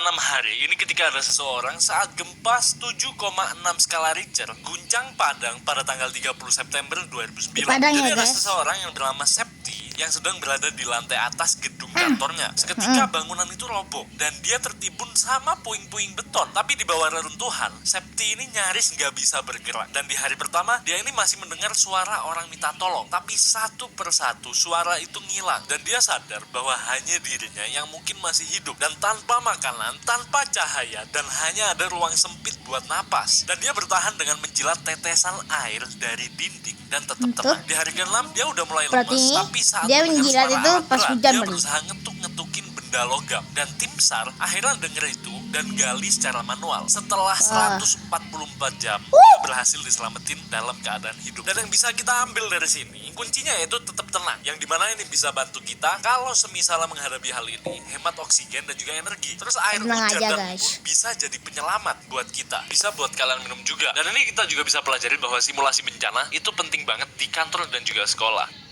malam hari, ini ketika ada seseorang saat gempa 7,6 skala Richter guncang Padang pada tanggal 30 September 2009. Padang Jadi ya, ada guys. seseorang yang bernama Septi yang sedang berada di lantai atas gedung kantornya. Seketika bangunan itu roboh dan dia tertimbun sama puing-puing beton. Tapi di bawah reruntuhan, Septi ini nyaris nggak bisa bergerak. Dan di hari pertama, dia ini masih mendengar suara orang minta tolong. Tapi satu persatu suara itu ngilang. Dan dia sadar bahwa hanya dirinya yang mungkin masih hidup. Dan tanpa makanan, tanpa cahaya, dan hanya ada ruang sempit buat napas. Dan dia bertahan dengan menjilat tetesan air dari dinding dan tetap tenang. Di hari ke-6 dia udah mulai Berarti lemes, tapi saat dia mendengar menjilat suara itu alat pas berat, hujan dia berarti. berusaha ngetuk-ngetukin benda logam. Dan tim SAR akhirnya denger itu dan gali secara manual. Setelah 144 jam, dia berhasil diselamatin dalam keadaan hidup. Dan yang bisa kita ambil dari sini, kuncinya yaitu tetap tenang. Yang dimana ini bisa bantu kita kalau semisal menghadapi hal ini, hemat oksigen dan juga energi. Terus air Tenang hujan aja, dan guys. embun bisa jadi penyelamat buat kita. Bisa buat kalian minum juga. Dan ini kita juga bisa pelajarin bahwa simulasi bencana itu penting banget di kantor dan juga sekolah.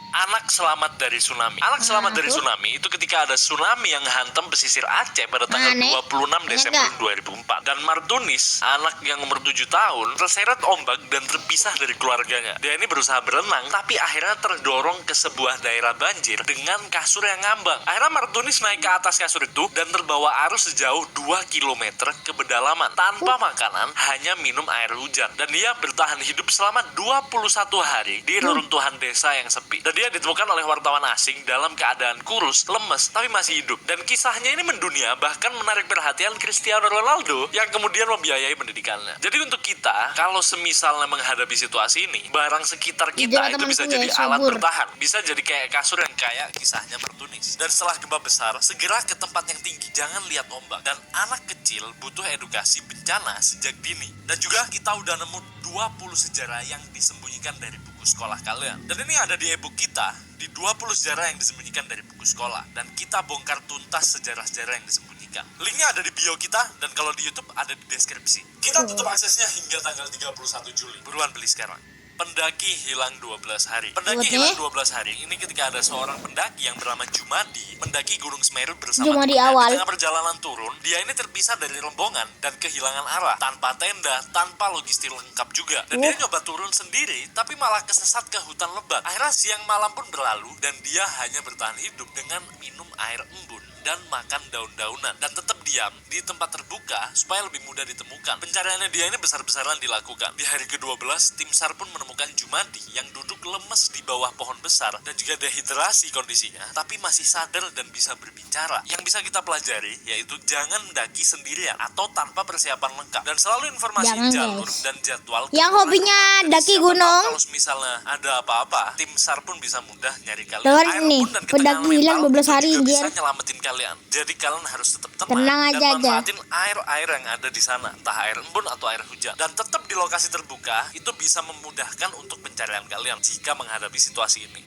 Anak selamat dari tsunami. Anak selamat dari tsunami itu ketika ada tsunami yang hantam pesisir Aceh pada tanggal 26 Desember 2004. Dan Martunis, anak yang umur 7 tahun, terseret ombak dan terpisah dari keluarganya. Dia ini berusaha berenang, tapi akhirnya terdorong ke sebuah daerah banjir dengan kasur yang ngambang. Akhirnya Martunis naik ke atas kasur itu dan terbawa arus sejauh 2 km ke pedalaman. Tanpa makanan, hanya minum air hujan. Dan dia bertahan hidup selama 21 hari di reruntuhan desa yang sepi. Dan dia ditemukan oleh wartawan asing dalam keadaan kurus, lemes, tapi masih hidup. Dan kisahnya ini mendunia, bahkan menarik perhatian Cristiano Ronaldo yang kemudian membiayai pendidikannya. Jadi untuk kita, kalau semisalnya menghadapi situasi ini, barang sekitar kita itu bisa jadi alat bertahan. Bisa jadi kayak kasur yang kayak kisahnya Martunis. Dan setelah gempa besar, segera ke tempat yang tinggi, jangan lihat ombak. Dan anak kecil butuh edukasi bencana sejak dini. Dan juga kita udah nemu 20 sejarah yang disembunyikan dari buku sekolah kalian. Dan ini ada di e-book kita, di 20 sejarah yang disembunyikan dari buku sekolah. Dan kita bongkar tuntas sejarah-sejarah yang disembunyikan. Linknya ada di bio kita, dan kalau di YouTube ada di deskripsi. Kita tutup aksesnya hingga tanggal 31 Juli. Buruan beli sekarang. Pendaki hilang 12 hari. Pendaki hilang 12 hari. Ini ketika ada seorang pendaki yang bernama Jumadi mendaki Gunung Semeru bersama Jumadi temannya. awal. Di tengah perjalanan turun, dia ini terpisah dari rombongan dan kehilangan arah, tanpa tenda, tanpa logistik lengkap juga. Dan dia nyoba turun sendiri, tapi malah kesesat ke hutan lebat. Akhirnya siang malam pun berlalu dan dia hanya bertahan hidup dengan minum air embun dan makan daun-daunan dan tetap diam di tempat terbuka supaya lebih mudah ditemukan. Pencariannya dia ini besar-besaran dilakukan. Di hari ke-12, tim SAR pun menemukan Jumadi yang duduk lemes di bawah pohon besar dan juga dehidrasi kondisinya, tapi masih sadar dan bisa berbicara. Yang bisa kita pelajari yaitu jangan mendaki sendirian atau tanpa persiapan lengkap, dan selalu informasi jalur dan jadwal. Yang hobinya daki gunung, kalau misalnya ada apa-apa, tim SAR pun bisa mudah nyari kalian. Dengar nih, pendaki hilang 12 hari juga bisa anjir. nyelamatin kalian. Jadi kalian harus tetap tenang Tenang dan aja. manfaatin air-air yang ada di sana, entah air embun atau air hujan. Dan tetap di lokasi terbuka, itu bisa memudahkan untuk pencarian kalian jika menghadapi situasi ini.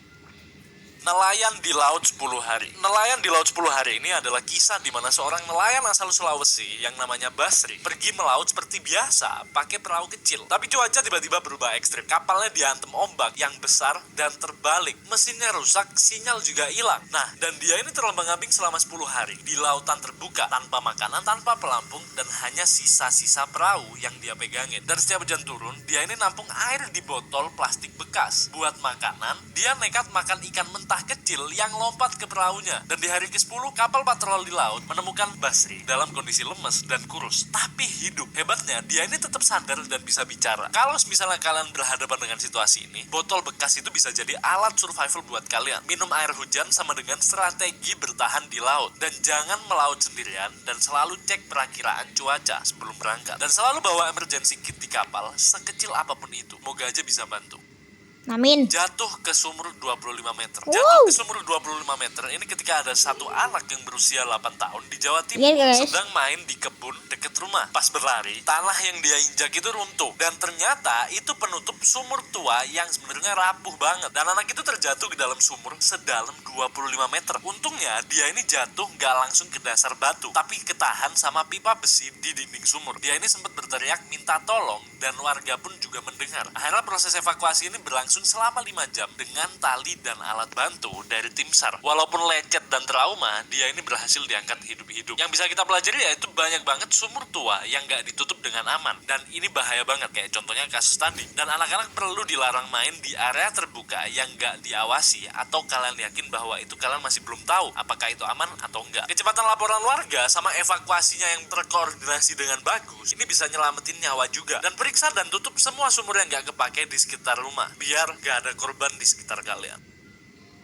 Nelayan di laut 10 hari. Nelayan di laut 10 hari ini adalah kisah di mana seorang nelayan asal Sulawesi yang namanya Basri pergi melaut seperti biasa pakai perahu kecil. Tapi cuaca tiba-tiba berubah ekstrim. Kapalnya dihantam ombak yang besar dan terbalik. Mesinnya rusak, sinyal juga hilang. Nah, dan dia ini terombang-ambing selama 10 hari di lautan terbuka tanpa makanan, tanpa pelampung, dan hanya sisa-sisa perahu yang dia pegangin. Dan setiap hujan turun, dia ini nampung air di botol plastik bekas. Buat makanan, dia nekat makan ikan mentah kecil yang lompat ke perahunya. Dan di hari ke-10, kapal patroli laut menemukan Basri dalam kondisi lemes dan kurus, tapi hidup. Hebatnya, dia ini tetap sadar dan bisa bicara. Kalau misalnya kalian berhadapan dengan situasi ini, botol bekas itu bisa jadi alat survival buat kalian. Minum air hujan sama dengan strategi bertahan di laut. Dan jangan melaut sendirian, dan selalu cek perakiraan cuaca sebelum berangkat. Dan selalu bawa emergency kit di kapal, sekecil apapun itu. Moga aja bisa bantu. Amin. Jatuh ke sumur 25 meter. Jatuh ke sumur 25 meter ini ketika ada satu anak yang berusia 8 tahun di Jawa Timur sedang main di kebun dekat rumah. Pas berlari, tanah yang dia injak itu runtuh. Dan ternyata itu penutup sumur tua yang sebenarnya rapuh banget. Dan anak itu terjatuh ke dalam sumur sedalam 25 meter. Untungnya dia ini jatuh gak langsung ke dasar batu, tapi ketahan sama pipa besi di dinding sumur. Dia ini sempat berteriak minta tolong dan warga pun juga mendengar. Akhirnya proses evakuasi ini berlangsung berlangsung selama 5 jam dengan tali dan alat bantu dari tim SAR. Walaupun lecet dan trauma, dia ini berhasil diangkat hidup-hidup. Yang bisa kita pelajari yaitu banyak banget sumur tua yang gak ditutup dengan aman. Dan ini bahaya banget, kayak contohnya kasus tadi. Dan anak-anak perlu dilarang main di area terbuka yang gak diawasi, atau kalian yakin bahwa itu kalian masih belum tahu apakah itu aman atau enggak. Kecepatan laporan warga sama evakuasinya yang terkoordinasi dengan bagus, ini bisa nyelamatin nyawa juga. Dan periksa dan tutup semua sumur yang gak kepake di sekitar rumah, biar gak ada korban di sekitar kalian.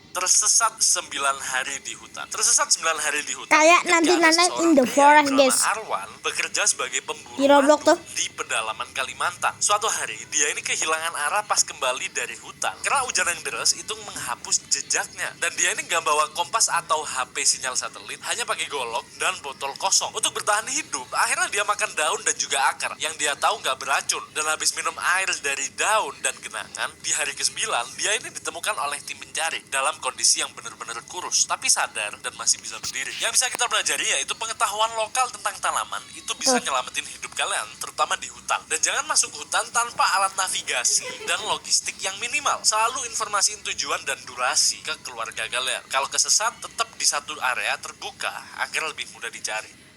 Tersesat 9 hari di hutan. Tersesat 9 hari di hutan. Kayak nanti Nanang in the forest, guys. Arwan bekerja sebagai pemburu Di Roblox madu tuh. di pedalaman Kalimantan. Suatu hari dia ini kehilangan arah pas kembali dari hutan. Karena hujan yang deras itu menghapus jejaknya. Dan dia ini nggak bawa kompas atau HP sinyal satelit, hanya pakai golok dan botol kosong. Untuk bertahan hidup, akhirnya dia makan daun dan juga akar yang dia tahu nggak beracun. Dan habis minum air dari daun dan genangan, di hari ke-9 dia ini ditemukan oleh tim pencari dalam kondisi yang benar-benar kurus, tapi sadar dan masih bisa berdiri. Yang bisa kita pelajari yaitu pengetahuan lokal tentang tanaman itu bisa nyelamatin hidup kalian, terutama di hutan. Dan jangan masuk hutan tanpa alat navigasi dan logistik yang minimal. Selalu informasiin tujuan dan durasi ke keluarga kalian. Kalau kesesat, tetap di satu area terbuka agar lebih mudah dicari.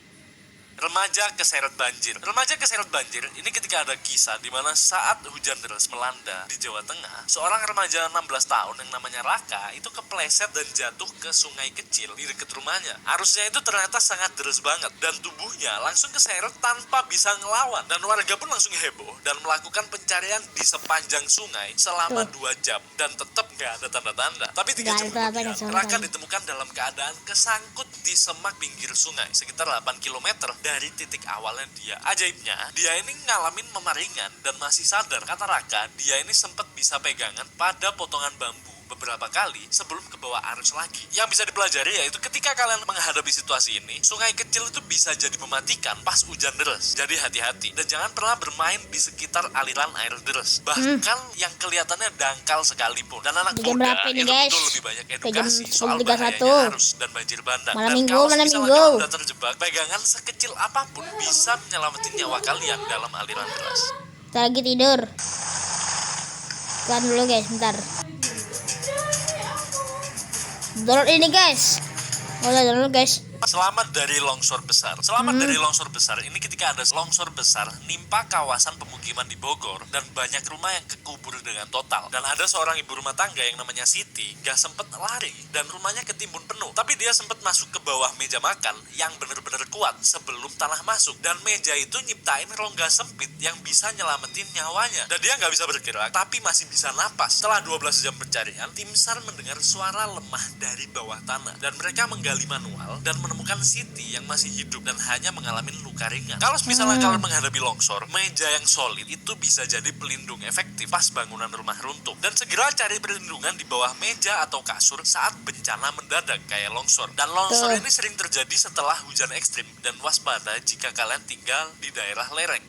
Remaja keseret banjir. Remaja keseret banjir ini ketika ada kisah di mana saat hujan deras melanda di Jawa Tengah, seorang remaja 16 tahun yang namanya Raka itu kepleset dan jatuh ke sungai kecil di dekat rumahnya. Arusnya itu ternyata sangat deras banget dan tubuhnya langsung keseret tanpa bisa ngelawan. Dan warga pun langsung heboh dan melakukan pencarian di sepanjang sungai selama 2 jam dan tetap gak ada tanda-tanda. Tapi 3 jam kemudian, Raka ditemukan dalam keadaan kesangkut di semak pinggir sungai sekitar 8 km dari titik awalnya dia. Ajaibnya, dia ini ngalamin memaringan dan masih sadar. Kata Raka, dia ini sempat bisa pegangan pada potongan bambu beberapa kali sebelum ke bawah arus lagi. Yang bisa dipelajari yaitu ketika kalian menghadapi situasi ini, sungai kecil itu bisa jadi mematikan pas hujan deras. Jadi hati-hati dan jangan pernah bermain di sekitar aliran air deras. Bahkan yang kelihatannya dangkal sekalipun. Dan anak muda itu betul lebih banyak edukasi soal bahayanya arus dan banjir bandang. Dan kalau misalnya udah terjebak, pegangan sekecil apapun bisa menyelamatin nyawa kalian dalam aliran deras. Kita lagi tidur. Kan dulu guys, bentar. Download ini guys. Udah download guys. Selamat dari longsor besar. Selamat dari longsor besar. Ini ketika ada longsor besar nimpa kawasan pemukiman di Bogor dan banyak rumah yang kekubur dengan total. Dan ada seorang ibu rumah tangga yang namanya Siti gak sempet lari dan rumahnya ketimbun penuh. Tapi dia sempet masuk ke bawah meja makan yang bener-bener kuat sebelum tanah masuk. Dan meja itu nyiptain rongga sempit yang bisa nyelamatin nyawanya. Dan dia gak bisa bergerak tapi masih bisa napas. Setelah 12 jam pencarian, tim SAR mendengar suara lemah dari bawah tanah. Dan mereka menggali manual dan menemukan Siti yang masih hidup dan hanya mengalami luka ringan. Kalau misalnya kalian menghadapi longsor, meja yang solid itu bisa jadi pelindung efektif pas bangunan rumah runtuh. Dan segera cari perlindungan di bawah meja atau kasur saat bencana mendadak kayak longsor. Dan longsor ini sering terjadi setelah hujan ekstrim dan waspada jika kalian tinggal di daerah lereng.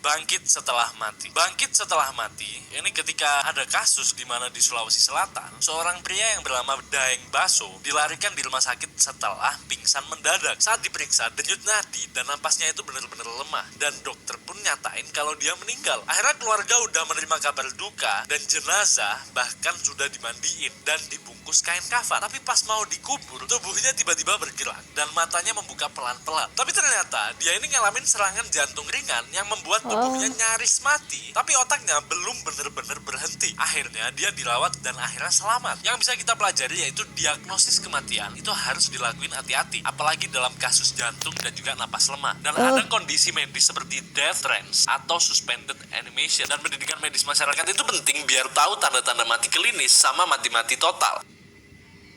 Bangkit setelah mati. Bangkit setelah mati, ini ketika ada kasus di mana di Sulawesi Selatan, seorang pria yang bernama Daeng Baso dilarikan di rumah sakit setelah pingsan mendadak. Saat diperiksa, denyut nadi dan napasnya itu benar-benar lemah. Dan dokter pun nyatain kalau dia meninggal. Akhirnya keluarga udah menerima kabar duka dan jenazah bahkan sudah dimandiin dan dibungkus kain kafan. Tapi pas mau dikubur, tubuhnya tiba-tiba bergerak dan matanya membuka pelan-pelan. Tapi ternyata dia ini ngalamin serangan jantung ringan yang membuat tubuhnya nyaris mati, tapi otaknya belum benar-benar berhenti. Akhirnya dia dirawat dan akhirnya selamat. Yang bisa kita pelajari yaitu diagnosis kematian itu harus dilakuin hati-hati, apalagi dalam kasus jantung dan juga napas lemah. Dan ada kondisi medis seperti death trance atau suspended animation. Dan pendidikan medis masyarakat itu penting biar tahu tanda-tanda mati klinis sama mati-mati total.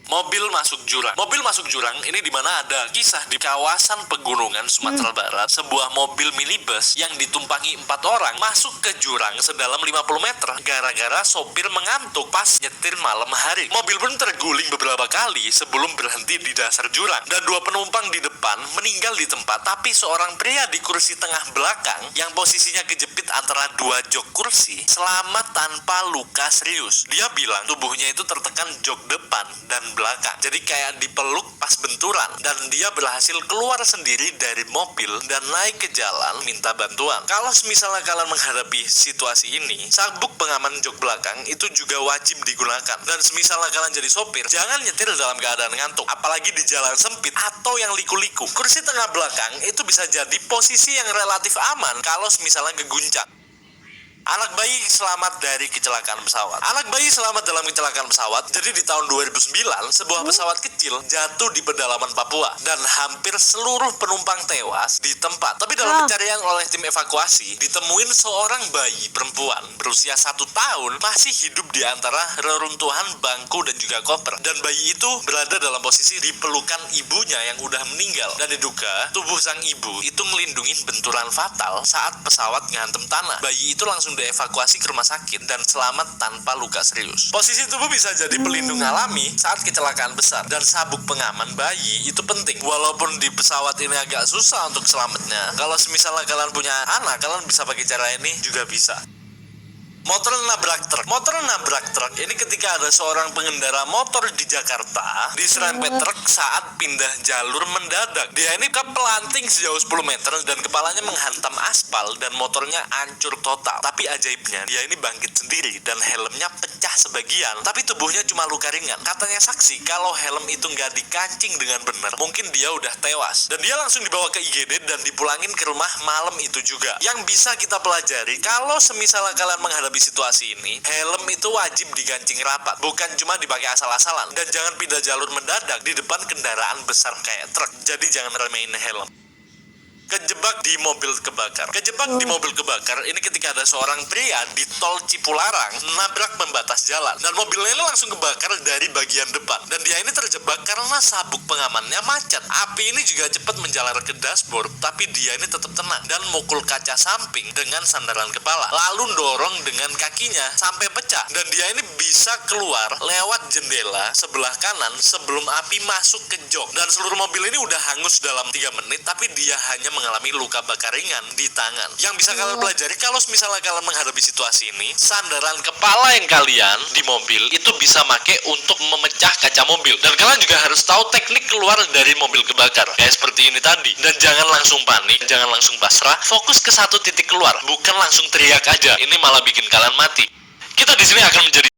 Mobil masuk jurang. Mobil masuk jurang ini dimana ada kisah di kawasan pegunungan Sumatera Barat. Sebuah mobil minibus yang ditumpangi 4 orang masuk ke jurang sedalam 50 meter gara-gara sopir mengantuk pas nyetir malam hari. Mobil pun terguling beberapa kali sebelum berhenti di dasar jurang. Dan 2 penumpang di depan meninggal di tempat, tapi seorang pria di kursi tengah belakang yang posisinya kejepit antara 2 jok kursi selamat tanpa luka serius. Dia bilang tubuhnya itu tertekan jok depan dan belakang. Jadi kayak dipeluk pas benturan, dan dia berhasil keluar sendiri dari mobil dan naik ke jalan minta bantuan. Kalau misalnya kalian menghadapi situasi ini, sabuk pengaman jok belakang itu juga wajib digunakan. Dan misalnya kalian jadi sopir, jangan nyetir dalam keadaan ngantuk, apalagi di jalan sempit atau yang liku-liku. Kursi tengah belakang itu bisa jadi posisi yang relatif aman kalau misalnya keguncang. Anak bayi selamat dari kecelakaan pesawat. Anak bayi selamat dalam kecelakaan pesawat. Jadi di tahun 2009, sebuah pesawat kecil jatuh di pedalaman Papua dan hampir seluruh penumpang tewas di tempat. Tapi dalam pencarian oleh tim evakuasi, ditemuin seorang bayi perempuan berusia 1 tahun masih hidup di antara reruntuhan bangku dan juga koper. Dan bayi itu berada dalam posisi di pelukan ibunya yang udah meninggal. Dan diduga tubuh sang ibu itu ngelindungin benturan fatal saat pesawat ngantem tanah. Bayi itu langsung dievakuasi ke rumah sakit dan selamat tanpa luka serius. Posisi tubuh bisa jadi pelindung alami saat kecelakaan besar, dan sabuk pengaman bayi itu penting. Walaupun di pesawat ini agak susah untuk selamatnya, kalau misalnya kalian punya anak, kalian bisa pakai cara ini juga bisa. Motor nabrak truk. Motor nabrak truk ini ketika ada seorang pengendara motor di Jakarta diserempet truk saat pindah jalur mendadak. Dia ini kepelanting sejauh 10 meter dan kepalanya menghantam aspal dan motornya hancur total. Tapi ajaibnya, dia ini bangkit sendiri dan helmnya pecah sebagian, tapi tubuhnya cuma luka ringan. Katanya saksi, kalau helm itu nggak dikancing dengan benar, mungkin dia udah tewas. Dan dia langsung dibawa ke IGD dan dipulangin ke rumah malam itu juga. Yang bisa kita pelajari, kalau semisal kalian menghadapi situasi ini, helm itu wajib digancing rapat, bukan cuma dipakai asal-asalan. Dan jangan pindah jalur mendadak di depan kendaraan besar kayak truk. Jadi jangan remehin helm. Kejebak di mobil kebakar. Kejebak di mobil kebakar ini ketika ada seorang pria di tol Cipularang nabrak pembatas jalan, dan mobilnya ini langsung kebakar dari bagian depan, dan dia ini terjebak karena sabuk pengamannya macet. Api ini juga cepat menjalar ke dashboard, tapi dia ini tetap tenang dan mukul kaca samping dengan sandaran kepala, lalu dorong dengan kakinya sampai pecah, dan dia ini bisa keluar lewat jendela sebelah kanan sebelum api masuk ke jok. Dan seluruh mobil ini udah hangus dalam 3 menit, tapi dia hanya mengalami luka bakar ringan di tangan. Yang bisa kalian pelajari kalau misalnya kalian menghadapi situasi ini, sandaran kepala yang kalian di mobil itu bisa make untuk memecah kaca mobil. Dan kalian juga harus tahu teknik keluar dari mobil kebakar, kayak seperti ini tadi. Dan jangan langsung panik, jangan langsung pasrah, fokus ke satu titik keluar, bukan langsung teriak aja. Ini malah bikin kalian mati. Kita di sini akan menjadi